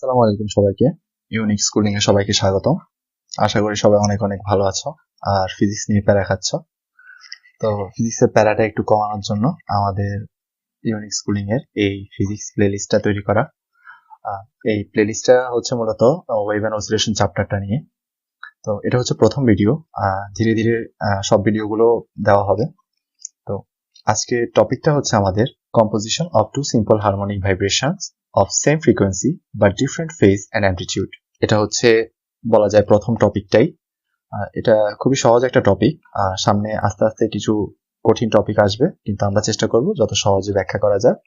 আসসালামু আলাইকুম সবাইকে। ইউনিক স্কুলিং এ সবাইকে স্বাগতম। আশা করি সবাই অনেক অনেক ভালো আছো আর ফিজিক্স নিয়ে প্যারা খাচ্ছ। তো ফিজিক্সের প্যারাটা একটু কমানোর জন্য আমাদের ইউনিক স্কুলিং এর এই ফিজিক্স প্লেলিস্টটা তৈরি করা। এই প্লেলিস্টটা হচ্ছে মূলত ওয়েভ এন্ড অসিলেশন চ্যাপ্টারটা নিয়ে। তো এটা হচ্ছে প্রথম ভিডিও। ধীরে ধীরে সব ভিডিওগুলো দেওয়া হবে। তো আজকে টপিকটা হচ্ছে আমাদের composition of two simple harmonic vibrations of same frequency but different phase and amplitude. এটা হচ্ছে বলা যায় প্রথম টপিকটাই। এটা খুবই সহজ একটা টপিক। সামনে আস্তে আস্তে কিছু কঠিন টপিক আসবে, কিন্তু আমরা চেষ্টা করব যত সহজে ব্যাখ্যা করা যায়,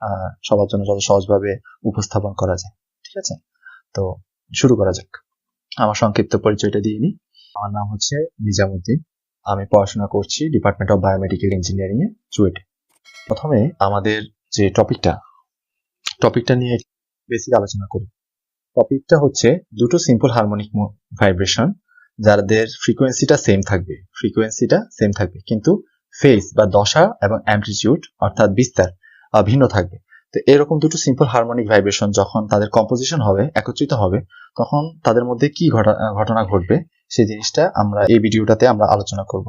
সবার জন্য যত সহজভাবে উপস্থাপন করা যায়। ঠিক আছে, তো শুরু করা যাক। আমার সংক্ষিপ্ত পরিচয়টা দিয়ে নিই। আমার নাম হচ্ছে নিজামুদ্দিন। আমি পড়াশোনা করছি ডিপার্টমেন্ট অফ বায়োমেডিক্যাল ইঞ্জিনিয়ারিং এ চুয়েটে। প্রথমে আমাদের যে টপিকটা নিয়ে বেসিক আলোচনা করি। টপিকটা হচ্ছে দুটো সিম্পল হারমোনিক ভাইব্রেশন যাদের ফ্রিকোয়েন্সিটা সেম থাকবে কিন্তু ফেজ বা দশা এবং অ্যামপ্লিটিউড অর্থাৎ বিস্তার ভিন্ন থাকবে। তো এরকম দুটো সিম্পল হারমোনিক ভাইব্রেশন যখন তাদের কম্পোজিশন হবে, একত্রিত হবে, তখন তাদের মধ্যে কি ঘটনা ঘটবে সেই জিনিসটা আমরা এই ভিডিওটাতে আমরা আলোচনা করব।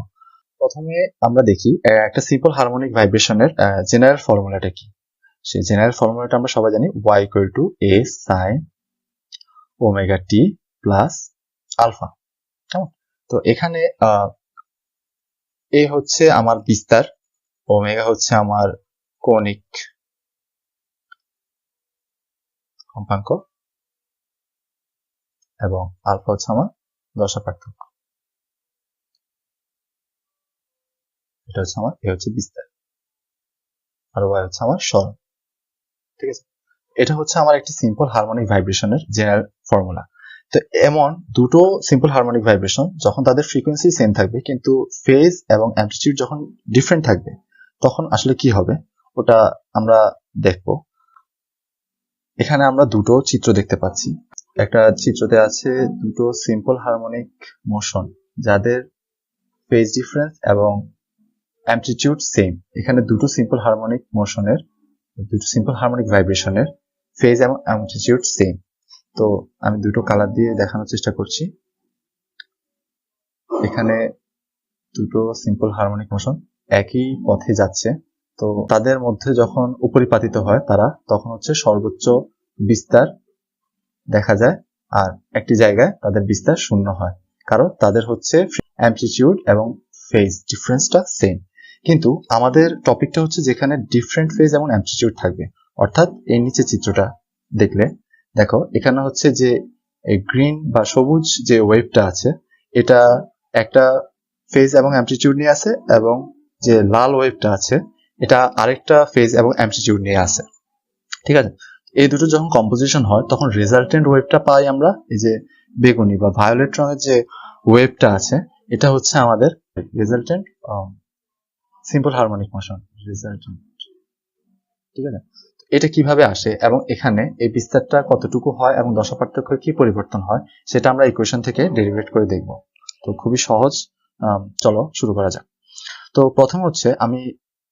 প্রথমে আমরা দেখি একটা সিম্পল হারমোনিক ভাইব্রেশনের জেনারেল ফর্মুলাটা কি। সেই জেনারেল ফর্মুলাটা আমরা সবাই জানি, y = a sin omega t plus alpha. কেমন? তো এখানে এ হচ্ছে আমার বিস্তার, ওমেগা হচ্ছে আমার কৌণিক কম্পাঙ্ক এবং আলফা হচ্ছে আমার দশা পার্থক্য। এটা হচ্ছে আমার, এ হচ্ছে বিস্তার, আর ওয়াই হচ্ছে আমার স্বরণ। ঠিক আছে, এটা হচ্ছে আমার একটি সিম্পল হারমোনিক ভাইব্রেশনের জেনারেল ফর্মুলা। তো এমন দুটো সিম্পল হারমোনিক ভাইব্রেশন যখন তাদের ফ্রিকোয়েন্সি সেম থাকবে কিন্তু ফেজ এবং অ্যামপ্লিটিউড যখন ডিফারেন্ট থাকবে, তখন আসলে কি হবে ওটা আমরা দেখব। এখানে আমরা দুটো চিত্র দেখতে পাচ্ছি। একটা চিত্রতে আছে দুটো সিম্পল হারমোনিক মোশন যাদের ফেজ ডিফারেন্স এবং অ্যামপ্লিটিউড সেম। এখানে দুটো সিম্পল হারমোনিক ভাইব্রেশনের ফেজ এবং অ্যামপ্লিটিউড সেম। তো আমি দুটো কালার দিয়ে দেখানোর চেষ্টা করছি। এখানে দুটো সিম্পল হারমোনিক মোশন একই পথে যাচ্ছে, তো তাদের মধ্যে যখন উপরিপাতিত হয় তারা, তখন হচ্ছে সর্বোচ্চ বিস্তার দেখা যায়, আর একটি জায়গায় তাদের বিস্তার শূন্য হয়, কারণ তাদের হচ্ছে অ্যামপ্লিটিউড এবং ফেজ ডিফারেন্সটা সেম। কিন্তু আমাদের টপিকটা হচ্ছে যেখানে ডিফারেন্ট ফেজ এবং অ্যামপ্লিটিউড থাকবে, অর্থাৎ এই নিচে চিত্রটা দেখলে দেখো, এখানে হচ্ছে যে এই গ্রিন বা সবুজ যে ওয়েভটা আছে, এটা একটা ফেজ এবং অ্যামপ্লিটিউড নিয়ে আছে, এবং যে লাল ওয়েভটা আছে এটা আরেকটা ফেজ এবং অ্যামপ্লিটিউড নিয়ে আছে। ঠিক আছে, এই দুটো যখন কম্পোজিশন হয় তখন রেজাল্টেন্ট ওয়েভটা পাই আমরা। এই যে বেগুনি বা ভায়োলেট রঙের যে ওয়েভটা আছে, এটা হচ্ছে আমাদের resultant simple harmonic motion resultant. ঠিক আছে, এটা কিভাবে আসে এবং এখানে এই বিস্তারটা কতটুকু হয় এবং দশা পার্থক্য কি পরিবর্তন হয় সেটা আমরা ইকুয়েশন থেকে ডেরিভেট করে দেখব। তো খুবই সহজ, চলো শুরু করা যাক। তো প্রথম হচ্ছে আমি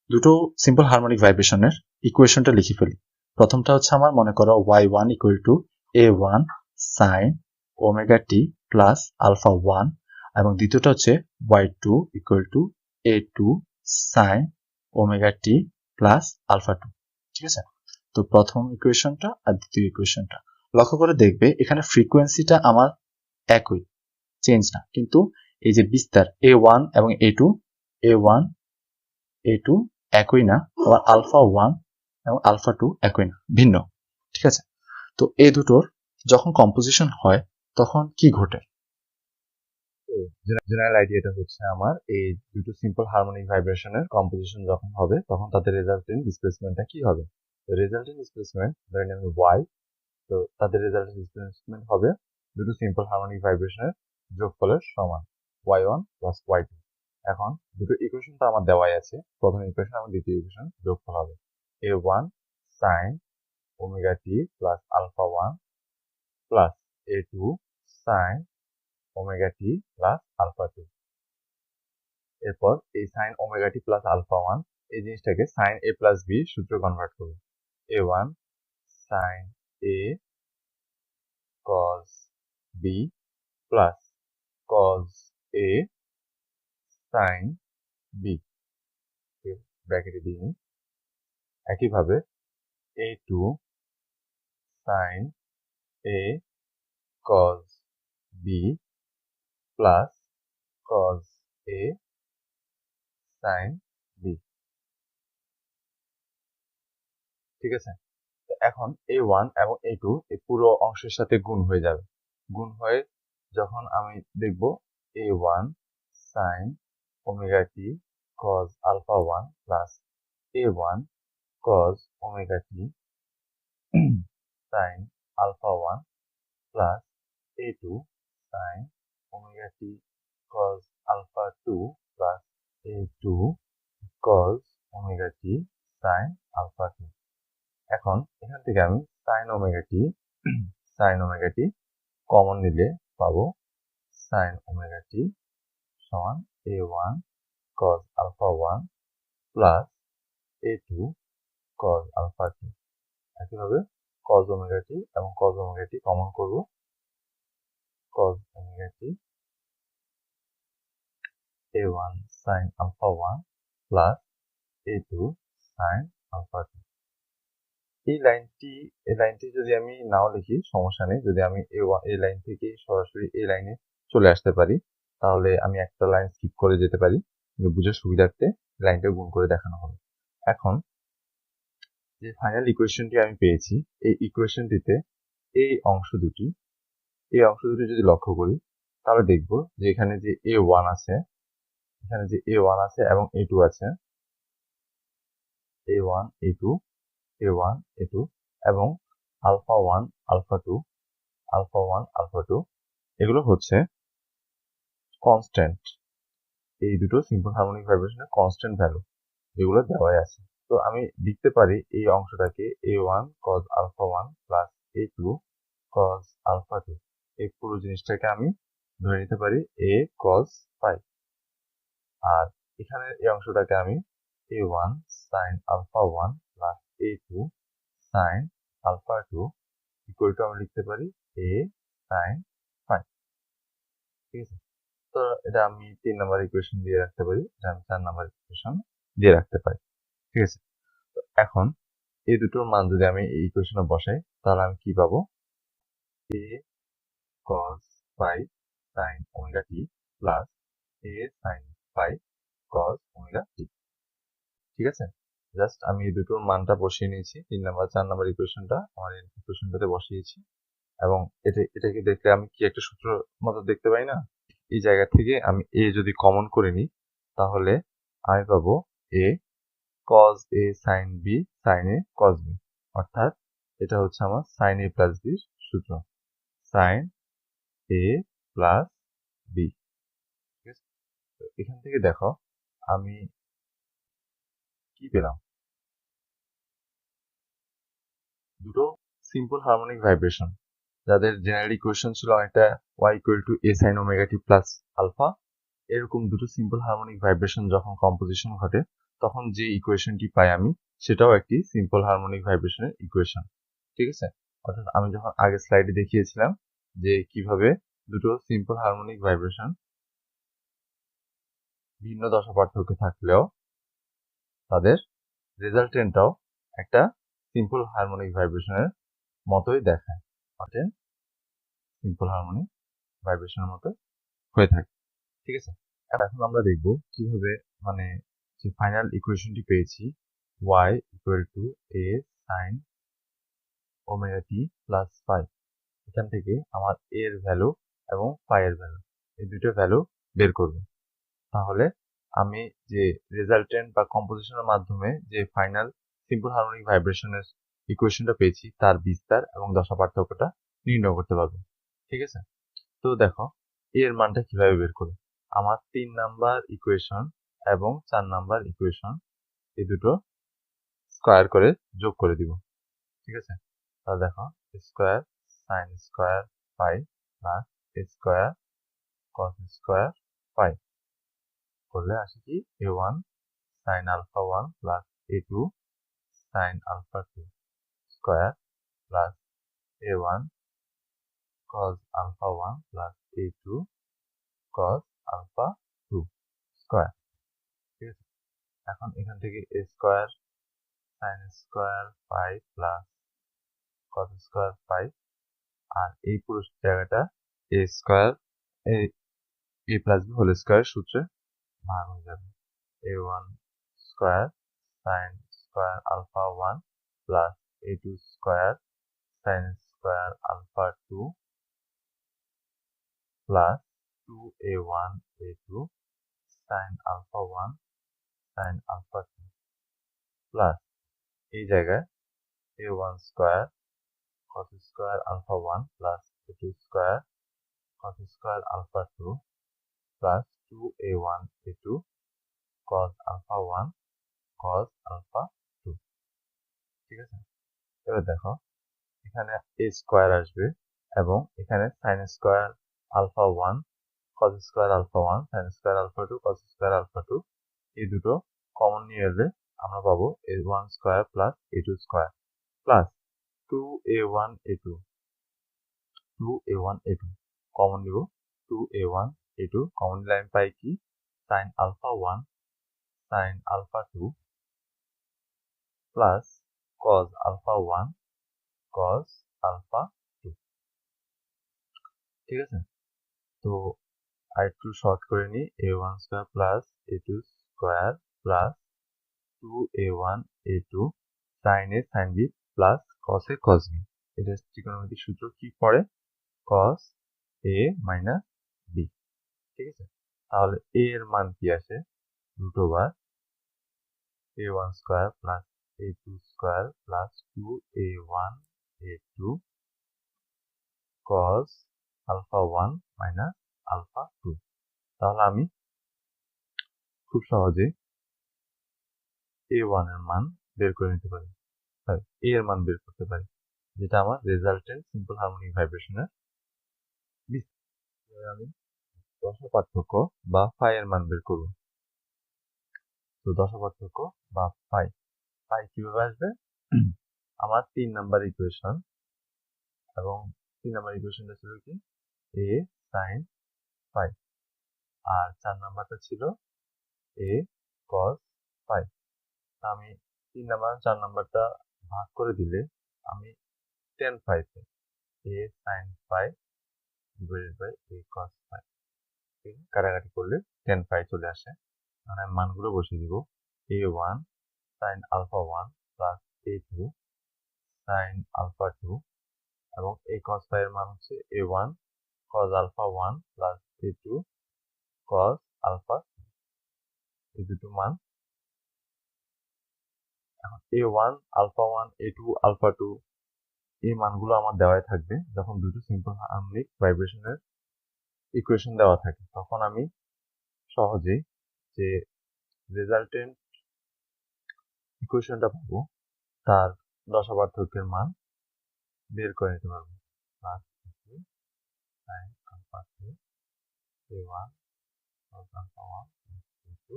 দুটো সিম্পল হারমোনিক ভাইব্রেশনের ইকুয়েশনটা লিখে ফেলি। প্রথমটা হচ্ছে আমার, মনে করো y1 = a1 sin omega t plus alpha 1, এবং দ্বিতীয়টা হচ্ছে y2 = a2 sin omega t plus alpha 2। ঠিক আছে, তো প্রথম ইকুয়েশনটা আর দ্বিতীয় ইকুয়েশনটা লক্ষ্য করে দেখবে, এখানে ফ্রিকোয়েন্সিটা আমার একই, চেঞ্জ না, কিন্তু এই যে বিস্তার a1 এবং a2 একই না, আবার আলফা 1 এবং আলফা 2 একই না, ভিন্ন। ঠিক আছে, তো এই দুটোর যখন কম্পোজিশন হয় তখন কি ঘটে? জেনারেল আইডিয়াটা হচ্ছে আমার, এই দুটো সিম্পল হারমোনিক ভাইব্রেশনের কম্পোজিশন যখন হবে তখন তাদের রেজাল্টেন্ট ডিসপ্লেসমেন্টটা কি হবে। তো রেজাল্টেন্ট ডিসপ্লেসমেন্ট ধরে নিই আমি y, তো তাদের রেজাল্টেন্ট ডিসপ্লেসমেন্ট হবে দুটো সিম্পল হারমোনিক ভাইব্রেশনের যোগফলের সমান, y1 প্লাস y2। এখন দুটো ইকুয়েশন তো আমার দেওয়াই আছে, প্রথম ইকুয়েশন এবং দ্বিতীয় ইকুয়েশন যোগফল হবে a1 sin omega t plus alpha 1 plus a2 sin omega t plus alpha 2। এরপর এই sine omega t plus alpha 1 এই জিনিসটাকে সাইন এ প্লাস বি সূত্র কনভার্ট করবো। a1 sine A cos b plus cos a sin b ব্র্যাকেটে দিয়ে নিই। একইভাবে a2 sin a cos b plus cos a sin b, ঠিক আছে। তো এখন a1 এবং a2 এই পুরো অংশের সাথে গুণ হয়ে যাবে। গুণ হয়ে যখন আমি দেখব a1 sin omega t cos alpha 1 plus a1 cos omega t sin alpha 1 plus a2 sin omega t cos alpha 2 plus a2 cos omega t sin alpha 2। এখন এখান থেকে আমি sin omega t কমন নিলে পাবো sin omega t সমান a1 cos alpha 1 plus a2 cos alpha 2। একইভাবে cos omega t এবং cos omega t common করব, cos omega t a1 sin alpha 1 plus a2 sin alpha 2। এই লাইনটি যদি আমি নাও লিখি সমস্যা নেই, যদি আমি এই লাইন থেকে সরাসরি এই লাইনে চলে আসতে পারি তাহলে আমি একটা লাইন স্কিপ করে যেতে পারি, কিন্তু বুঝার সুবিধার্থে লাইনটা গুণ করে দেখানো হবে। এখন যে ফাইনাল ইকুয়েশনটি আমি পেয়েছি এই ইকুয়েশনটিতে এই অংশ দুটি যদি লক্ষ্য করি তাহলে দেখব যে এখানে যে a1 আছে এবং a2 আছে, a1 a2 এবং আলফা 1 আলফা 2 এগুলো হচ্ছে কনস্ট্যান্ট। এই দুটো সিম্পল হারমোনিক ভাইব্রেশনের কনস্ট্যান্ট ভ্যালু যেগুলো দেওয়াই আছে। তো আমি লিখতে পারি এই অংশটাকে a1 cos alpha 1 plus a2 cos alpha 2। এই পুরো জিনিসটাকে আমি ধরে নিতে পারি a cos phi, আর এখানে এই অংশটাকে আমি a1 sin alpha 1 plus a2 sin alpha 2 equal to আমি লিখতে পারি a sin phi, ঠিক আছে। তো এটা আমি 3 নাম্বার ইকুয়েশন দিয়ে রাখতে পারি, এটা আমি 4 নাম্বার ইকুয়েশন দিয়ে রাখতে পারি, ঠিক আছে। তো এখন এই দুটোর মান যদি আমি এই ইকুয়েশনে বসাই তাহলে আমি কি পাবো, a cos phi sin omega t plus a sin phi cos omega t, ঠিক আছে। জাস্ট আমি এই দুটোর মানটা বসিয়ে নিয়েছি, 3 নাম্বার 4 নাম্বার ইকুয়েশনটা আমার এই ইকুয়েশনটাতে বসিয়েছি, এবং এটাকে দেখলে আমি কি একটা সূত্র মতো দেখতে পাই না, এই জায়গা থেকে আমি a যদি কমন করে নিই তাহলে আমি পাবো a cos a sin b sin a cos b, অর্থাৎ এটা হচ্ছে আমার sin a plus b সূত্র, sin a plus b, ঠিক আছে। তো এখান থেকে দেখো আমি কি পেলাম, দুটো সিম্পল হারমোনিক ভাইব্রেশন যাদের জেনারেল ইকুয়েশন ছিল একটা y equal to a sin omega t plus alpha, এরকম দুটো সিম্পল হারমোনিক ভাইব্রেশন যখন কম্পোজিশন ঘটে তখন যে ইকুয়েশনটি পাই আমি সেটাও একটি সিম্পল হারমোনিক ভাইব্রেশনের ইকুয়েশন, ঠিক আছে। অর্থাৎ আমি যখন আগের স্লাইডে দেখিয়েছিলাম যে কিভাবে দুটো সিম্পল হারমোনিক ভাইব্রেশন ভিন্ন দশা পার্থক্য থাকলেও তাদের রেজাল্টেন্টটাও একটা সিম্পল হারমোনিক ভাইব্রেশনের মতোই দেখায়, অর্থাৎ সিম্পল হারমোনিক ভাইব্রেশনের মতো হয়ে থাকে, ঠিক আছে। এখন আমরা দেখব কিভাবে মানে যে ফাইনাল ইকুয়েশনটি পেয়েছি y equal to a sin omega t plus phi, এখান থেকে আমার a এর ভ্যালু এবং phi এর ভ্যালু এই দুটো ভ্যালু বের করব। তাহলে আমি যে রেজাল্টেন্ট বা কম্পোজিশনের মাধ্যমে যে ফাইনাল সিম্পল হারমোনিক ভাইব্রেশনের ইকুয়েশনটা পেয়েছি তার বিস্তার এবং দশা পার্থক্যটা নির্ণয় করতে পারবো, ঠিক আছে। তো দেখো এর মানটা কিভাবে বের করব, আমার 3 নাম্বার ইকুয়েশন এবং 4 নাম্বার ইকুয়েশন এই দুটো স্কয়ার করে যোগ করে দিব, ঠিক আছে। তাহলে দেখো square sine square pi plus square cos square pi করলে আসে কি a1 sine alpha 1 plus a2 sine alpha 2 square plus a1 cos alpha 1 plus a2 cos alpha 2 square. ঠিক আছে, এখন এখান থেকে a square sin square 5 plus cos square 5, আর এই পুরো জায়গাটা a square a plus b whole square সূত্রে ভাগ হয়ে যাবে। a1 square sin square alpha 1 plus a2 square sin square alpha 2 plus 2a1 a2 sin alpha 1 sin alpha 2 plus এই জায়গায় a1 square cos square alpha 1 plus a2 square cos square alpha 2 plus 2a1 a2 cos alpha 1 cos alpha 2। ঠিক আছে, এবার দেখো এখানে a square আসবে এবং এখানে sin square alpha 1 cos square alpha 1 sin square alpha 2 cos square alpha 2, এই দুটো কমন নিয়ে এলে আমরা পাবো a1 square plus a2 square plus 2a1 a2 common নিব, 2a1 a2 কমন নিলে আমি পাই কি sin alpha 1 sin alpha 2 plus cos alpha 1 cos alpha 2। ঠিক আছে, তো আরেকটু শর্ট করে নিই, a1 square plus a2 square plus 2a1 a2 sin a sin b plus cos a cos b। এটা ত্রিকোণমিতিক সূত্র কি পড়ে cos a মাইনাস b। ঠিক আছে, তাহলে a এর মান কি আসে root over a1 square plus a2 square plus 2a1 a2 cos alpha 1 minus alpha 2। তাহলে আমি খুব সহজে a1 এর মান বের করে নিতে পারি, a এর মান বের করতে পারি, যেটা আমার রেজাল্টেন্ট সিম্পল হারমোনিক ভাইব্রেশনের। আমি দশা পার্থক্য বা ফাই এর মান বের করব। তো দশা পার্থক্য বা ফাই কিভাবে আসবে, আমার 3 নাম্বার ইকুয়েশন, এবং 3 নাম্বার ইকুয়েশনটা ছিল কি a sin ফাই, আর 4 নাম্বারটা ছিল a cos ফাই। আমি 3 নাম্বার 4 নাম্বারটা ভাগ করে দিলে আমি tan ফাই পাই, a sin phi divided by a cos phi. কাটাকাটি করলে tan ফাই চলে আসে, মানে আমি মানগুলো বসিয়ে দিব, a1 sin alpha 1 plus a2 sin alpha 2 এবং a cos ফাই এর মান হচ্ছে a1 cos alpha 1 plus a2 cos alpha, এই দুটো মান। এখন a1 আলফা 1 a2 আলফা 2 এই মানগুলো আমার দেওয়াই থাকবে যখন দুটো সিম্পল হারমোনিক ভাইব্রেশনের ইকুয়েশন দেওয়া থাকে, তখন আমি সহজেই যে রেজাল্টেন্ট ইকুয়েশনটা পাবো তার দশা পার্থক্যের মান বের করে নিতে পারবো। Plus sin alpha 2 a1 cos alpha 1 a2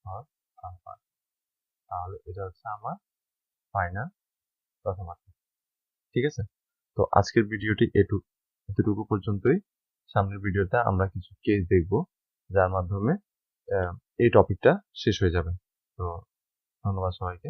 cos alpha. তাহলে এটা হচ্ছে আমার ফাইনাল দশা পার্থক্য। ঠিক আছে, তো আজকের ভিডিওটি এতটুকু পর্যন্তই। সামনের ভিডিওতে আমরা কিছু কেস দেখব যার মাধ্যমে এই টপিকটা শেষ হয়ে যাবে। তো ধন্যবাদ সবাইকে।